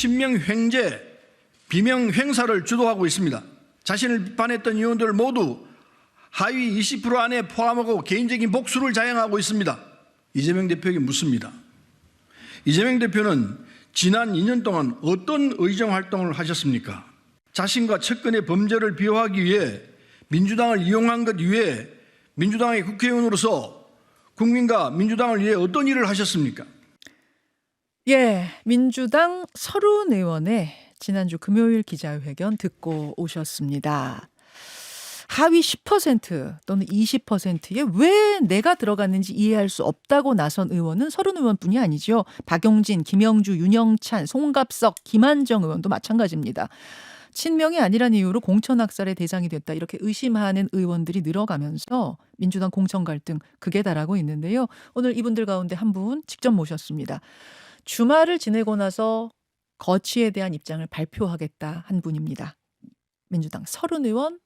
친명 횡재, 비명 횡사를 주도하고 있습니다. 자신을 비판했던 의원들 모두 하위 20% 안에 포함하고 개인적인 복수를 자행하고 있습니다. 이재명 대표에게 묻습니다. 이재명 대표는 지난 2년 동안 어떤 의정 활동을 하셨습니까? 자신과 측근의 범죄를 비호하기 위해 민주당을 이용한 것 이외에 민주당의 국회의원으로서 국민과 민주당을 위해 어떤 일을 하셨습니까? 예, 민주당 서른 의원의 지난주 금요일 기자회견 듣고 오셨습니다. 하위 10% 또는 20%에 왜 내가 들어갔는지 이해할 수 없다고 나선 의원은 서른 의원뿐이 아니죠. 박용진, 김영주, 윤영찬, 송갑석, 김한정 의원도 마찬가지입니다. 친명이 아니란 이유로 공천학살의 대상이 됐다 이렇게 의심하는 의원들이 늘어가면서 민주당 공천 갈등 극에 달하고 있는데요. 오늘 이분들 가운데 한 분 직접 모셨습니다. 주말을 지내고 나서 거취에 대한 입장을 발표하겠다 한 분입니다. 민주당 서른 의원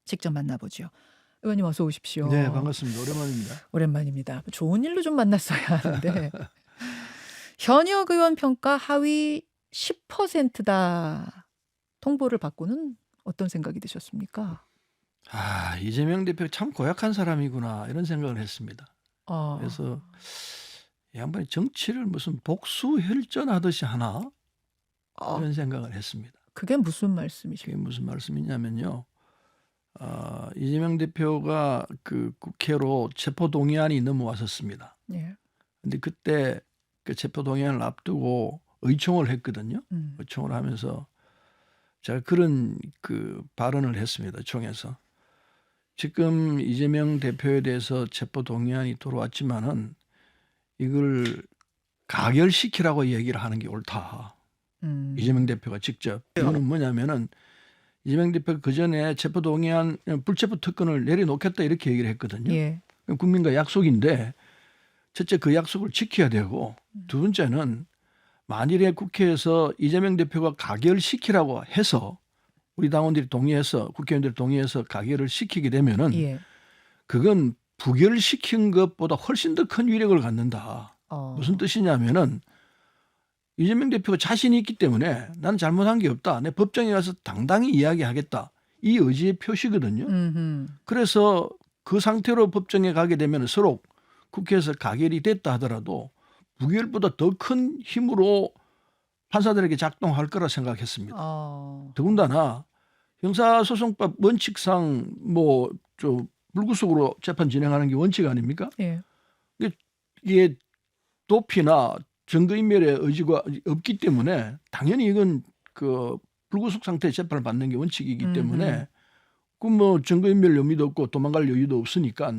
직접 만나보죠. 의원님 어서 오십시오. 네, 반갑습니다. 오랜만입니다. 오랜만입니다. 좋은 일로 좀 만났어야 하는데 현역 의원 평가 하위 10%다 통보를 받고는 어떤 생각이 드셨습니까? 이재명 대표 참 고약한 사람이구나 이런 생각을 했습니다. 그래서 이 양반이 정치를 무슨 복수혈전하듯이 하나 이런 생각을 했습니다. 그게 무슨 말씀이십니까? 그게 무슨 말씀이냐면요. 이재명 대표가 그 국회로 체포동의안이 넘어왔었습니다. 예. 근데 그때 그 체포동의안을 앞두고 의총을 했거든요. 의총을 하면서 제가 그런 그 발언을 했습니다. 총에서. 지금 이재명 대표에 대해서 체포동의안이 들어왔지만은 이걸 가결시키라고 얘기를 하는 게 옳다. 이재명 대표가 직접. 이거는 뭐냐면은 이재명 대표가 그전에 체포동의안 불체포 특권을 내려놓겠다 이렇게 얘기를 했거든요. 예. 국민과 약속인데 첫째 그 약속을 지켜야 되고 두 번째는 만일에 국회에서 이재명 대표가 가결시키라고 해서 우리 당원들이 동의해서 국회의원들이 동의해서 가결을 시키게 되면은 예. 그건 부결시킨 것보다 훨씬 더 큰 위력을 갖는다. 무슨 뜻이냐면은 이재명 대표가 자신이 있기 때문에 나는 잘못한 게 없다. 내 법정에 가서 당당히 이야기하겠다. 이 의지의 표시거든요. 그래서 그 상태로 법정에 가게 되면 서로 국회에서 가결이 됐다 하더라도 부결보다 더 큰 힘으로 판사들에게 작동할 거라 생각했습니다. 더군다나 형사소송법 원칙상 불구속으로 재판 진행하는 게 원칙 아닙니까? 예. 이게 도피나 증거인멸의 의지가 없기 때문에 당연히 이건 그 불구속 상태의 재판을 받는 게 원칙이기 때문에 그 증거인멸 여미도 없고 도망갈 여유도 없으니까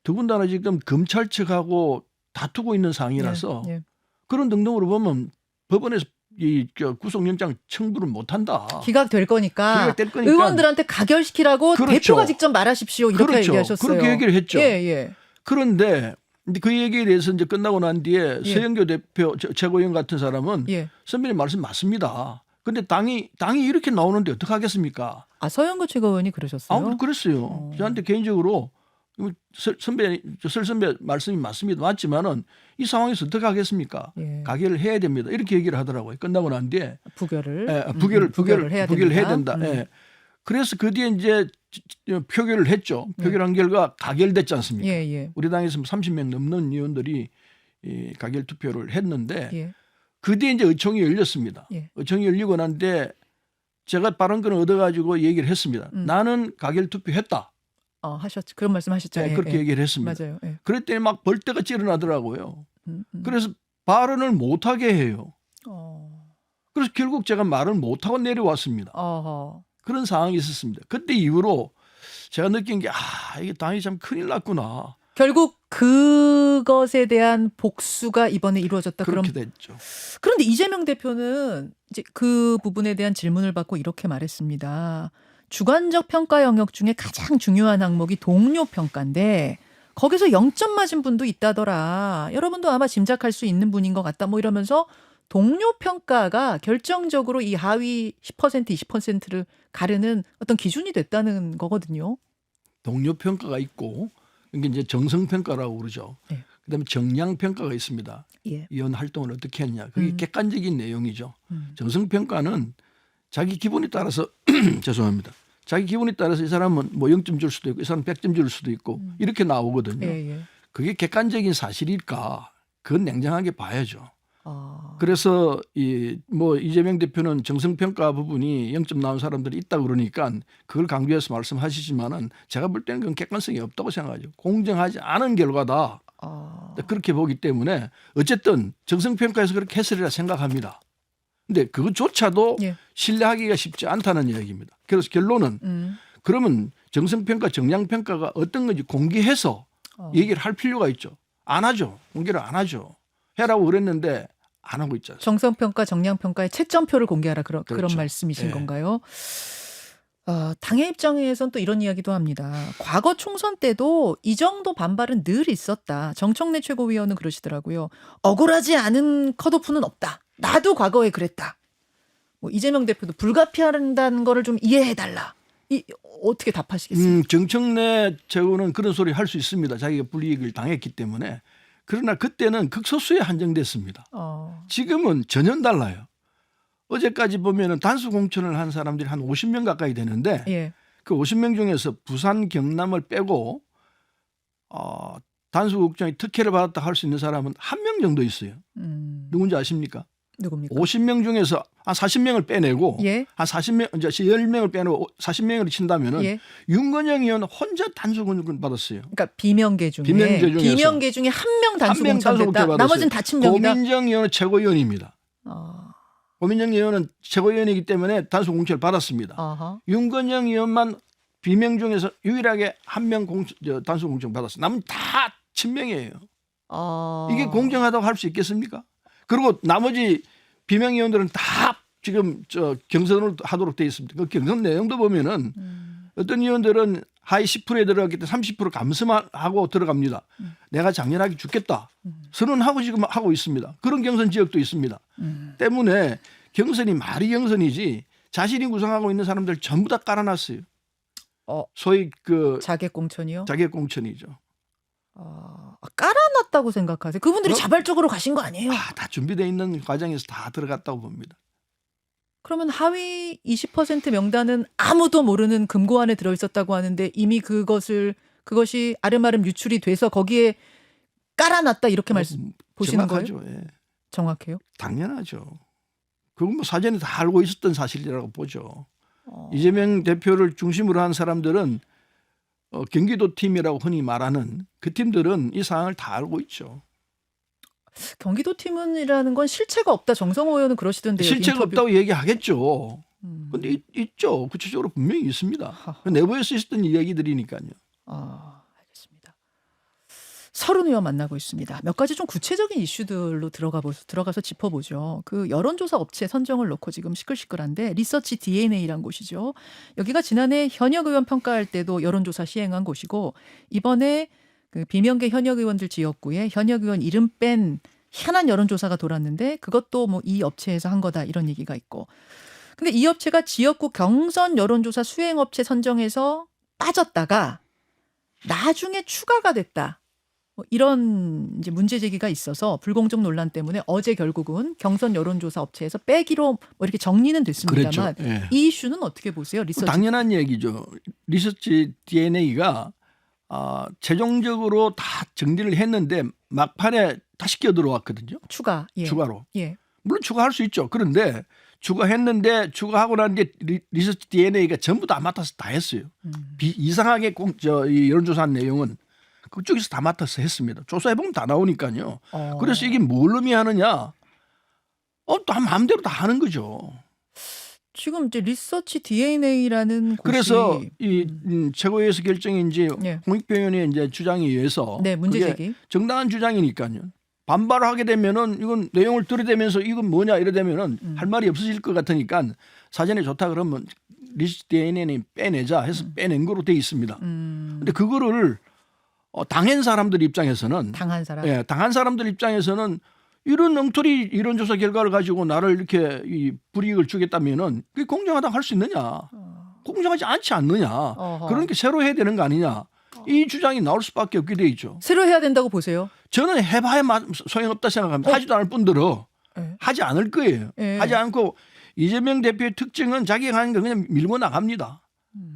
더군다나 지금 검찰 측하고 다투고 있는 상황이라서 예. 그런 등등으로 보면 법원에서 이 구속영장 청구를 못한다. 기각될 거니까 기각될 거니까 의원들한테 가결시키라고 그렇죠. 대표가 직접 말하십시오. 이렇게 그렇죠. 얘기하셨어요. 그렇게 얘기를 했죠. 예. 그런데 그 얘기에 대해서 이제 끝나고 난 뒤에 예. 서영교 대표 최고위원 같은 사람은 예. 선배님 선배님 말씀 맞습니다. 근데 당이 이렇게 나오는데 어떻게 하겠습니까? 서영교 최고위원이 그러셨어요? 그랬어요. 저한테 개인적으로 설 선배 말씀이 맞지만은 이 상황에서 어떻게 하겠습니까? 예. 가결을 해야 됩니다. 이렇게 얘기를 하더라고요. 끝나고 난 뒤에 부결을 부결을 해야 된다. 된다. 예. 그래서 그 뒤에 이제 표결을 했죠. 표결한 결과 가결됐지 않습니까? 예. 우리 당에서 30명 넘는 의원들이 이 가결 투표를 했는데 예. 그 뒤에 이제 의총이 열렸습니다. 예. 의총이 열리고 난 뒤에 제가 발언권을 얻어가지고 얘기를 했습니다. 나는 가결 투표했다. 하셨죠. 그런 말씀하셨죠. 네, 그렇게 얘기를 했습니다. 맞아요. 예. 그랬더니 막 벌떼가 찌르나더라고요. 그래서 발언을 못하게 해요. 그래서 결국 제가 말을 못하고 내려왔습니다. 그런 상황이 있었습니다. 그때 이후로 제가 느낀 게 이게 당이 참 큰일 났구나. 결국 그것에 대한 복수가 이번에 이루어졌다. 그렇게 됐죠. 그런데 이재명 대표는 이제 그 부분에 대한 질문을 받고 이렇게 말했습니다. 주관적 평가 영역 중에 가장 중요한 항목이 동료 평가인데 거기서 0점 맞은 분도 있다더라. 여러분도 아마 짐작할 수 있는 분인 것 같다. 이러면서 동료 평가가 결정적으로 이 하위 10% 20%를 가르는 어떤 기준이 됐다는 거거든요. 동료 평가가 있고 이게 이제 정성 평가라고 그러죠. 네. 그다음에 정량 평가가 있습니다. 예. 의원 활동을 어떻게 했냐. 그게 객관적인 내용이죠. 정성 평가는 자기 기분에 따라서 죄송합니다. 자기 기분에 따라서 이 사람은 뭐 0점 줄 수도 있고 이 사람은 100점 줄 수도 있고 이렇게 나오거든요. 예, 예. 그게 객관적인 사실일까? 그건 냉정하게 봐야죠. 아. 그래서 뭐 이재명 대표는 정성평가 부분이 0점 나온 사람들이 있다 그러니까 그걸 강조해서 말씀하시지만은 제가 볼 때는 그건 객관성이 없다고 생각하죠. 공정하지 않은 결과다. 아. 그렇게 보기 때문에 어쨌든 정성평가에서 그렇게 했으리라 생각합니다. 근데 그것조차도 예. 신뢰하기가 쉽지 않다는 이야기입니다. 그래서 결론은 그러면 정성평가, 정량평가가 어떤 건지 공개해서 얘기를 할 필요가 있죠. 안 하죠. 공개를 안 하죠. 해라고 그랬는데 안 하고 있잖아요. 정성평가, 정량평가의 채점표를 공개하라 그런 그렇죠. 말씀이신 예. 건가요? 당의 입장에선 또 이런 이야기도 합니다. 과거 총선 때도 이 정도 반발은 늘 있었다. 정청래 최고위원은 그러시더라고요. 억울하지 않은 컷오프는 없다. 나도 과거에 그랬다. 뭐 이재명 대표도 불가피한다는 거를 좀 이해해달라. 어떻게 답하시겠습니까? 정청래 최고는 그런 소리 할 수 있습니다. 자기가 불이익을 당했기 때문에. 그러나 그때는 극소수에 한정됐습니다. 지금은 전혀 달라요. 어제까지 보면은 단수 공천을 한 사람들이 한 50명 가까이 되는데 예. 그 50명 중에서 부산, 경남을 빼고 단수 공천에 특혜를 받았다 할 수 있는 사람은 한 명 정도 있어요. 누군지 아십니까? 누굽니까? 50명 중에서 한 40명을 빼내고 예. 한 40명 이제 10명을 빼내고 40명을 친다면은 예. 윤건영 의원 혼자 단수 공천 받았어요. 그러니까 비명계 중에 비명계 중에서 한 명 단수 한 명 단수 공천됐다. 공천 나머지는 다 친명이다. 고민정 의원은 최고위원입니다. 고민정 의원은 최고위원이기 때문에 단수 공천을 받았습니다. 아하. 윤건영 의원만 비명 중에서 유일하게 한 명 단수 공천 받았어요. 남은 다 친명이에요. 이게 공정하다고 할 수 있겠습니까? 그리고 나머지 비명 의원들은 다 지금 경선을 하도록 돼 있습니다. 그 경선 내용도 보면은 어떤 의원들은 하위 10%에 들어갔기 때문에 30% 감수하고 들어갑니다. 내가 장렬하게 죽겠다. 선언하고 지금 하고 있습니다. 그런 경선 지역도 있습니다. 때문에 경선이 말이 경선이지 자신이 구성하고 있는 사람들 전부 다 깔아놨어요. 소위 그 자객 공천이요? 자객 공천이죠. 깔아놨다고 생각하세요? 그분들이 자발적으로 가신 거 아니에요? 다 준비되어 있는 과정에서 다 들어갔다고 봅니다. 그러면 하위 20% 명단은 아무도 모르는 금고 안에 들어있었다고 하는데 이미 그것이 아름아름 유출이 돼서 거기에 깔아놨다 이렇게 보시는 거예요? 정확하죠. 예. 정확해요? 당연하죠. 그건 뭐 사전에 다 알고 있었던 사실이라고 보죠. 이재명 대표를 중심으로 한 사람들은 경기도 팀이라고 흔히 말하는 그 팀들은 이 상황을 다 알고 있죠. 경기도 팀은이라는 건 실체가 없다. 정성호 의원은 그러시던데요. 실체가 없다고 얘기하겠죠. 그런데 있죠. 구체적으로 분명히 있습니다. 내부에서 있었던 이야기들이니까요. 알겠습니다. 서른 의원 만나고 있습니다. 몇 가지 좀 구체적인 이슈들로 들어가서 짚어보죠. 그 여론조사 업체 선정을 놓고 지금 시끌시끌한데 리서치 DNA라는 곳이죠. 여기가 지난해 현역 의원 평가할 때도 여론조사 시행한 곳이고 이번에 그 비명계 현역 의원들 지역구에 현역 의원 이름 뺀 희한한 여론조사가 돌았는데 그것도 뭐 이 업체에서 한 거다 이런 얘기가 있고. 근데 이 업체가 지역구 경선 여론조사 수행업체 선정에서 빠졌다가 나중에 추가가 됐다. 뭐 이런 이제 문제 제기가 있어서 불공정 논란 때문에 어제 결국은 경선 여론조사 업체에서 빼기로 뭐 이렇게 정리는 됐습니다만 그랬죠. 예. 이 이슈는 어떻게 보세요? 리서치. 당연한 얘기죠. 리서치 DNA가 최종적으로 다 정리를 했는데 막판에 다시 끼어들어왔거든요. 추가로. 예. 물론 추가할 수 있죠. 그런데 추가했는데 추가하고 난 뒤에 리서치 DNA가 전부 다 맡아서 다 했어요. 이상하게 이 여론조사한 내용은 그쪽에서 다 맡아서 했습니다. 조사해보면 다 나오니까요. 그래서 이게 뭘 의미하느냐. 또 마음대로 다 하는 거죠. 지금 이제 리서치 DNA라는 곳이 그래서 이 최고위에서 결정인지 예. 홍익표 의원의 이제 주장에 의해서 네, 문제 제기. 정당한 주장이니까요. 반발을 하게 되면은 이건 내용을 들이대면서 이건 뭐냐 이러되면은 할 말이 없어질 것 같으니까 사전에 좋다 그러면 리서치 DNA는 빼내자 해서 빼낸 거로 돼 있습니다. 근데 그거를 당한 사람들 입장에서는 당한 사람들 입장에서는 이런 엉터리 이런 조사 결과를 가지고 나를 이렇게 이 불이익을 주겠다면은 그게 공정하다고 할 수 있느냐? 공정하지 않지 않느냐? 그러니까 새로 해야 되는 거 아니냐? 이 주장이 나올 수밖에 없게 돼 있죠. 새로 해야 된다고 보세요? 저는 해봐야 소용없다 생각합니다. 하지도 않을 뿐더러 네. 하지 않을 거예요. 네. 하지 않고 이재명 대표의 특징은 자기가 하는 거 그냥 밀고 나갑니다.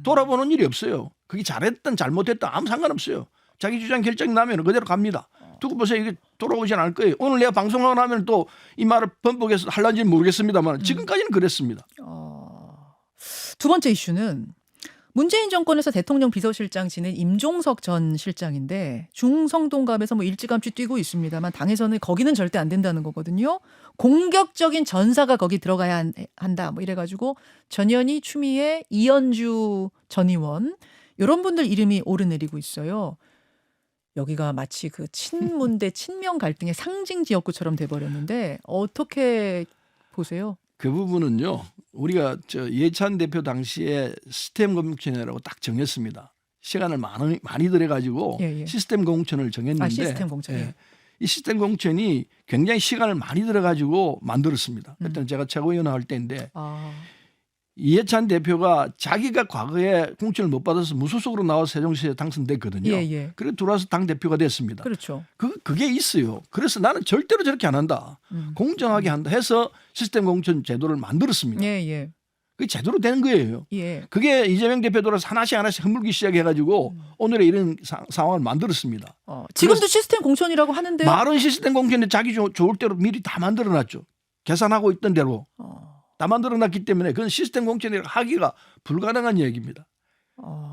돌아보는 일이 없어요. 그게 잘했든 잘못했든 아무 상관없어요. 자기 주장 결정 나면 그대로 갑니다. 두고 보세요. 이게 돌아오진 않을 거예요. 오늘 내가 방송하고 나면 또 이 말을 번복해서 할런지는 모르겠습니다만 지금까지는 그랬습니다. 두 번째 이슈는 문재인 정권에서 대통령 비서실장 지낸 임종석 전 실장인데 중성동갑에서 뭐 일찌감치 뛰고 있습니다만 당에서는 거기는 절대 안 된다는 거거든요. 공격적인 전사가 거기 들어가야 한다. 뭐 이래가지고 전현희, 추미애, 이현주 전 의원 이런 분들 이름이 오르내리고 있어요. 여기가 마치 그 친문 대 친명 갈등의 상징 지역구처럼 돼버렸는데 어떻게 보세요? 그 부분은요. 우리가 이해찬 대표 당시에 시스템 공천이라고 딱 정했습니다. 시간을 많이 들여가지고 예. 시스템 공천을 정했는데 시스템 공천. 예. 이 시스템 공천이 굉장히 시간을 많이 들여가지고 만들었습니다. 그때 제가 최고위원 할 때인데 이해찬 대표가 자기가 과거에 공천을 못 받아서 무소속으로 나와서 세종시에 당선됐거든요. 예. 그래서 들어와서 당대표가 됐습니다. 그렇죠. 그게 있어요. 그래서 나는 절대로 저렇게 안 한다. 공정하게 한다 해서 시스템 공천 제도를 만들었습니다. 예. 그게 제대로 된 거예요. 예. 그게 이재명 대표 들어서 하나씩 허물기 시작해가지고 오늘의 이런 상황을 만들었습니다. 지금도 시스템 공천이라고 하는데요. 말은 시스템 공천인데 자기 좋을 대로 미리 다 만들어놨죠. 계산하고 있던 대로. 다 만들어놨기 때문에 그건 시스템 공천이라고 하기가 불가능한 얘기입니다.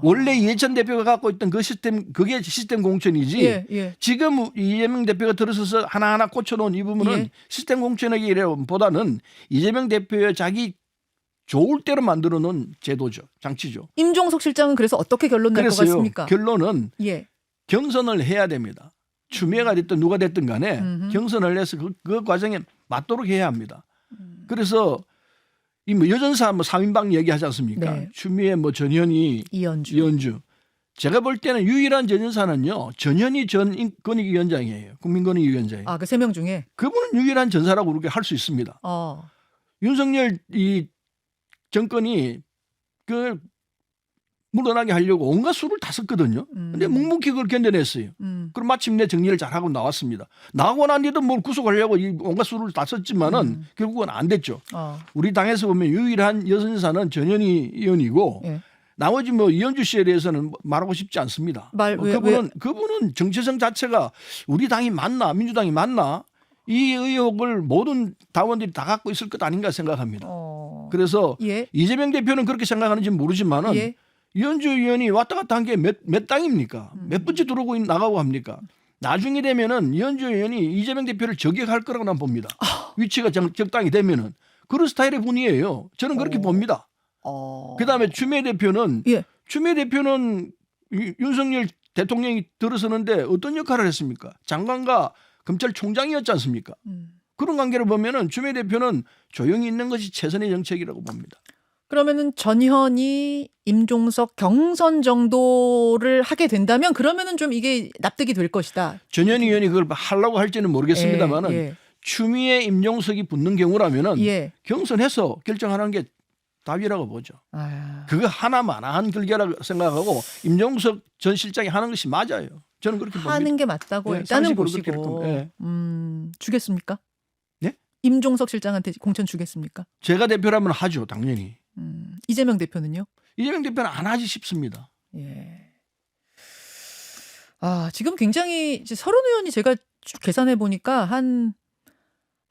원래 이해찬 대표가 갖고 있던 그 시스템 그게 시스템 공천이지. 예. 지금 이재명 대표가 들어서서 하나하나 꽂혀놓은 이 부분은 시스템 공천이라기보다는 이재명 대표의 자기 좋을 대로 만들어놓은 제도죠. 장치죠. 임종석 실장은 그래서 어떻게 결론 날 것 같습니까? 결론은 경선을 해야 됩니다. 추미애가 됐든 누가 됐든 간에 경선을 해서 그 과정에 맞도록 해야 합니다. 그래서 이 뭐 여전사 뭐 3인방 얘기하지 않습니까? 네. 추미애 뭐 전현희, 이현주. 제가 볼 때는 유일한 전현사는요. 전현희 전 권익위원장이에요. 국민권익위원장이에요. 그 세 명 중에 그분은 유일한 전사라고 그렇게 할 수 있습니다. 윤석열 이 정권이 그 물러나게 하려고 온갖 수를 다 썼거든요. 근데 묵묵히 그걸 견뎌냈어요. 그럼 마침내 정리를 잘하고 나왔습니다. 나오고 난 뒤도 뭘 구속하려고 이 온갖 수를 다 썼지만은 결국은 안 됐죠. 우리 당에서 보면 유일한 여선사는 전현희 의원이고 나머지 뭐 이현주 씨에 대해서는 말하고 싶지 않습니다. 그분은 정체성 자체가 우리 당이 맞나 민주당이 맞나 이 의혹을 모든 당원들이 다 갖고 있을 것 아닌가 생각합니다. 그래서 이재명 대표는 그렇게 생각하는지 모르지만은 이현주 의원이 왔다 갔다 한 게 몇 당입니까? 몇 번째 들어오고 나가고 합니까? 나중에 되면은 이현주 의원이 이재명 대표를 저격할 거라고 난 봅니다. 위치가 적당히 되면은 그런 스타일의 분이에요. 저는 그렇게 봅니다. 그다음에 추미애 대표는 윤석열 대통령이 들어서는데 어떤 역할을 했습니까? 장관과 검찰총장이었지 않습니까? 그런 관계를 보면은 추미애 대표는 조용히 있는 것이 최선의 정책이라고 봅니다. 그러면은 전현희, 임종석 경선 정도를 하게 된다면 그러면은 좀 이게 납득이 될 것이다. 전현희 의원이 그걸 하려고 할지는 모르겠습니다만은 추미애, 임종석이 붙는 경우라면은 경선해서 결정하는 게 답이라고 보죠. 그거 하나만한 결과라고 생각하고 임종석 전 실장이 하는 것이 맞아요. 저는 그렇게 봅니다. 하는 게 맞다고 일단은 보시고 주겠습니까? 네? 임종석 실장한테 공천 주겠습니까? 제가 대표라면 하죠, 당연히. 이재명 대표는요? 이재명 대표는 안 하지 싶습니다. 지금 굉장히 이제 서른 의원이 제가 계산해 보니까 한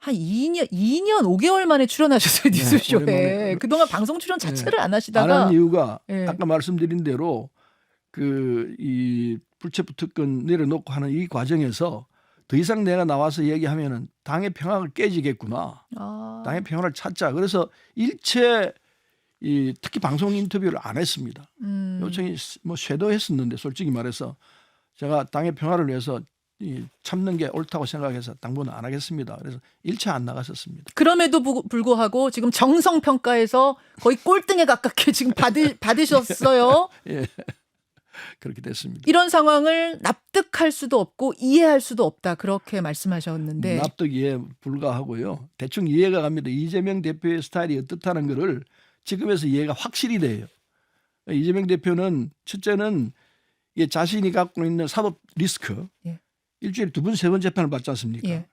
2년 2개월 만에 출연하셨어요, 뉴스쇼에. 그동안 방송 출연 자체를 안 하시다가 안 한 이유가 아까 말씀드린 대로 이 불체포 특권 내려놓고 하는 이 과정에서 더 이상 내가 나와서 얘기하면은 당의 평화가 깨지겠구나. 당의 평화를 찾자. 그래서 일체 특히 방송 인터뷰를 안 했습니다. 요청이 뭐 쇄도했었는데 솔직히 말해서 제가 당의 평화를 위해서 참는 게 옳다고 생각해서 당분은 안 하겠습니다. 그래서 일체 안 나갔었습니다. 그럼에도 불구하고 지금 정성평가에서 거의 꼴등에 가깝게 지금 받으셨어요. 그렇게 됐습니다. 이런 상황을 납득할 수도 없고 이해할 수도 없다. 그렇게 말씀하셨는데. 납득 이해 불가하고요. 대충 이해가 갑니다. 이재명 대표의 스타일이 어떻다는 거를 지금에서 이해가 확실히 돼요. 이재명 대표는 첫째는 자신이 갖고 있는 사법 리스크 예. 일주일에 2번, 3번 재판을 받지 않습니까? 예.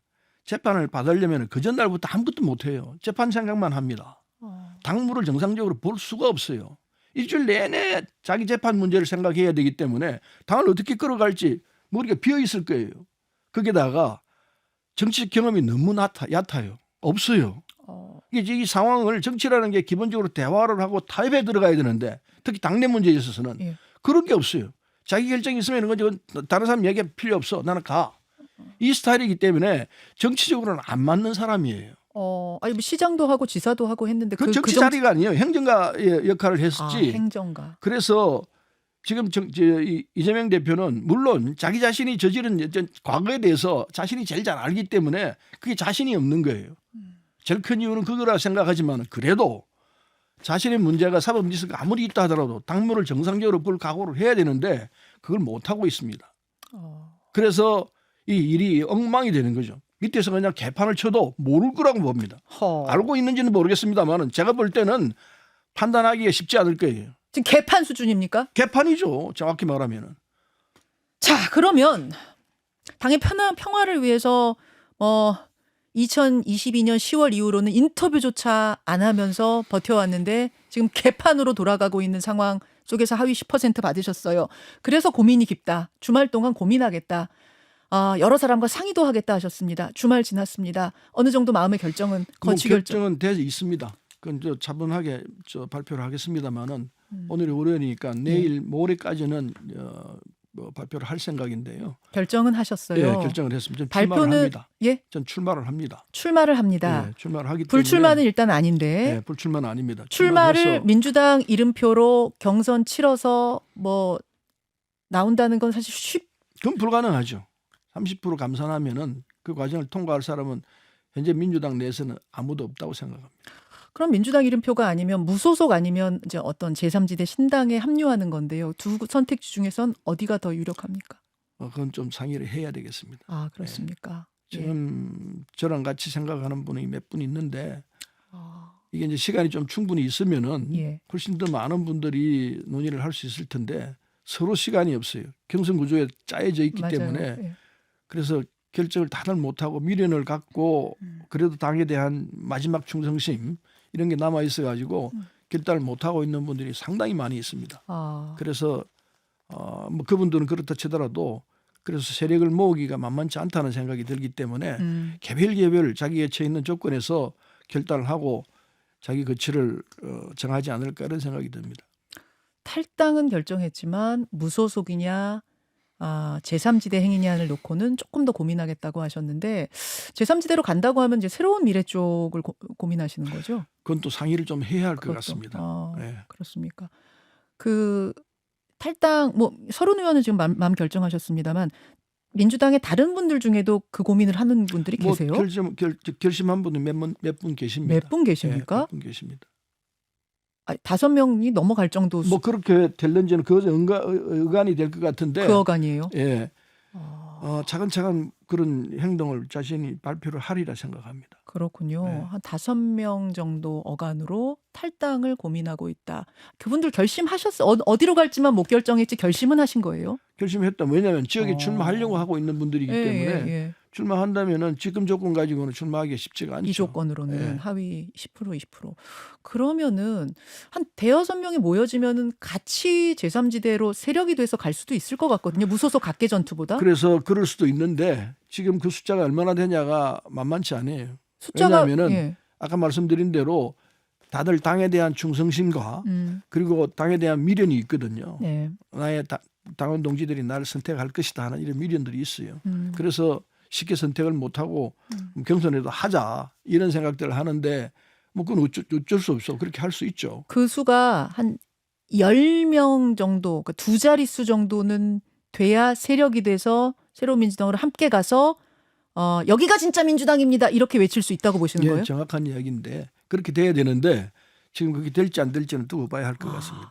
재판을 받으려면 그 전날부터 아무것도 못해요. 재판 생각만 합니다. 당무를 정상적으로 볼 수가 없어요. 일주일 내내 자기 재판 문제를 생각해야 되기 때문에 당을 어떻게 끌어갈지 머리가 비어 있을 거예요. 거기다가 정치적 경험이 너무 얕아요. 없어요. 이게 이 상황을 정치라는 게 기본적으로 대화를 하고 타협에 들어가야 되는데 특히 당내 문제에 있어서는 예. 그런 게 없어요. 자기 결정이 있으면 이건 다른 사람 얘기 필요 없어. 나는 가. 이 스타일이기 때문에 정치적으로는 안 맞는 사람이에요. 아니 뭐 시장도 하고 지사도 하고 했는데 그 정치 자리가 아니에요. 행정가의 역할을 했었지. 행정가. 그래서 지금 이재명 대표는 물론 자기 자신이 저지른 과거에 대해서 자신이 제일 잘 알기 때문에 그게 자신이 없는 거예요. 제일 큰 이유는 그거라 생각하지만 그래도 자신의 문제가 사법 리스크가 아무리 있다 하더라도 당무를 정상적으로 볼 각오를 해야 되는데 그걸 못하고 있습니다. 그래서 이 일이 엉망이 되는 거죠. 밑에서 그냥 개판을 쳐도 모를 거라고 봅니다. 알고 있는지는 모르겠습니다만 제가 볼 때는 판단하기가 쉽지 않을 거예요. 지금 개판 수준입니까? 개판이죠. 정확히 말하면은. 자, 그러면 당의 평화를 위해서 2022년 10월 이후로는 인터뷰조차 안 하면서 버텨왔는데 지금 개판으로 돌아가고 있는 상황 속에서 하위 10% 받으셨어요. 그래서 고민이 깊다. 주말 동안 고민하겠다. 여러 사람과 상의도 하겠다 하셨습니다. 주말 지났습니다. 어느 정도 마음의 결정은 거취 결정은 돼 있습니다. 그건 차분하게 발표를 하겠습니다만은 오늘이 월요일이니까 내일 모레까지는 발표를 할 생각인데요. 결정은 하셨어요. 예, 결정을 했습니다. 발표는 합니다. 예? 전 출마를 합니다. 출마를 합니다. 예, 출마를 하기 때문에 불출마는 일단 아닌데. 예, 불출마는 아닙니다. 출마를 민주당 이름표로 경선 치러서 나온다는 건 사실 그건 불가능하죠. 30% 감산하면은 그 과정을 통과할 사람은 현재 민주당 내에서는 아무도 없다고 생각합니다. 그럼 민주당 이름표가 아니면 무소속 아니면 이제 어떤 제3지대 신당에 합류하는 건데요. 두 선택지 중에선 어디가 더 유력합니까? 그건 좀 상의를 해야 되겠습니다. 아, 그렇습니까? 예. 지금 저랑 같이 생각하는 분이 몇 분 있는데 이게 이제 시간이 좀 충분히 있으면은 예. 훨씬 더 많은 분들이 논의를 할 수 있을 텐데 서로 시간이 없어요. 경선 구조에 짜여져 있기 맞아요. 때문에 예. 그래서 결정을 다들 못하고 미련을 갖고 그래도 당에 대한 마지막 충성심 이런 게 남아 있어 가지고 결단을 못하고 있는 분들이 상당히 많이 있습니다. 그래서 뭐 그분들은 그렇다 치더라도 그래서 세력을 모으기가 만만치 않다는 생각이 들기 때문에 개별 자기가 처해 있는 조건에서 결단을 하고 자기 거취를 정하지 않을까 이런 생각이 듭니다. 탈당은 결정했지만 무소속이냐 제3지대 행위냐를 놓고는 조금 더 고민하겠다고 하셨는데 제3지대로 간다고 하면 이제 새로운 미래 쪽을 고민하시는 거죠? 그건 또 상의를 좀 해야 할 것 같습니다. 네. 그렇습니까? 그 탈당 서른 의원은 지금 마음 결정하셨습니다만 민주당의 다른 분들 중에도 그 고민을 하는 분들이 계세요? 결심한 분은 몇 분 계십니다. 몇 분 계십니까? 몇 분 계십니다. 5명이 넘어갈 정도 그렇게 될는지는 그 의관이 될 것 같은데. 그 어간이에요? 예. 차근차근 그런 행동을 자신이 발표를 하리라 생각합니다. 그렇군요. 네. 한 5명 정도 어간으로 탈당을 고민하고 있다. 그분들 결심하셨어요? 어디로 갈지만 못 결정했지 결심은 하신 거예요? 결심했다. 왜냐하면 지역에 출마하려고 하고 있는 분들이기 때문에 출마한다면은 지금 조건 가지고는 출마하기가 쉽지가 않죠. 이 조건으로는 하위 10% 20%. 그러면은 한 대여섯 명이 모여지면은 같이 제3지대로 세력이 돼서 갈 수도 있을 것 같거든요. 무소속 각계 전투보다. 그래서 그럴 수도 있는데 지금 그 숫자가 얼마나 되냐가 만만치 않아요. 숫자가 왜냐하면은 아까 말씀드린 대로 다들 당에 대한 충성심과 그리고 당에 대한 미련이 있거든요. 네. 나의 당원 동지들이 나를 선택할 것이다 하는 이런 미련들이 있어요. 그래서 쉽게 선택을 못하고 경선에도 하자 이런 생각들을 하는데 그건 어쩔 수 없어. 그렇게 할 수 있죠. 그 수가 한 10명 정도, 그러니까 두 자릿수 정도는 돼야 세력이 돼서 새로운 민주당으로 함께 가서 여기가 진짜 민주당입니다. 이렇게 외칠 수 있다고 보시는 거예요? 정확한 이야기인데 그렇게 돼야 되는데 지금 그게 될지 안 될지는 두고 봐야 할 것 같습니다.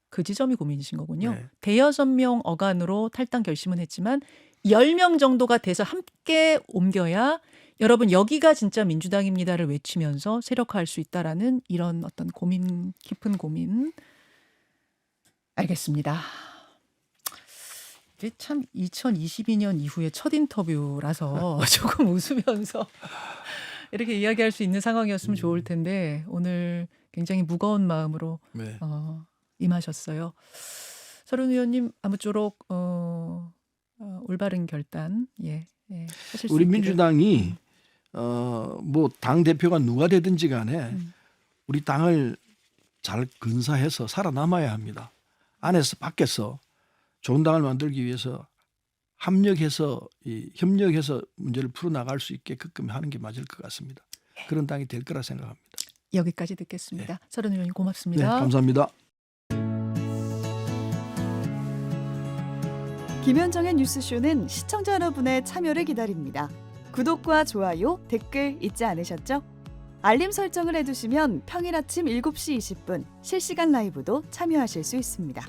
그 지점이 고민이신 거군요. 네. 대여섯 명 어간으로 탈당 결심은 했지만 10명 정도가 돼서 함께 옮겨야 여러분 여기가 진짜 민주당입니다를 외치면서 세력화할 수 있다라는 이런 어떤 고민, 깊은 고민. 알겠습니다. 이게 참 2022년 이후에 첫 인터뷰라서 조금 웃으면서 이렇게 이야기할 수 있는 상황이었으면 좋을 텐데 오늘 굉장히 무거운 마음으로 네. 임하셨어요. 서른 의원님 아무쪼록 올바른 결단 하실 수 우리 있기를. 민주당이 뭐 당 대표가 누가 되든지 간에 우리 당을 잘 건사해서 살아남아야 합니다. 안에서 밖에서 좋은 당을 만들기 위해서 협력해서 문제를 풀어나갈 수 있게끔 하는 게 맞을 것 같습니다. 그런 당이 될 거라 생각합니다. 여기까지 듣겠습니다. 서른 의원님 네, 고맙습니다. 감사합니다. 김현정의 뉴스쇼는 시청자 여러분의 참여를 기다립니다. 구독과 좋아요, 댓글 잊지 않으셨죠? 알림 설정을 해두시면 평일 아침 7시 20분 실시간 라이브도 참여하실 수 있습니다.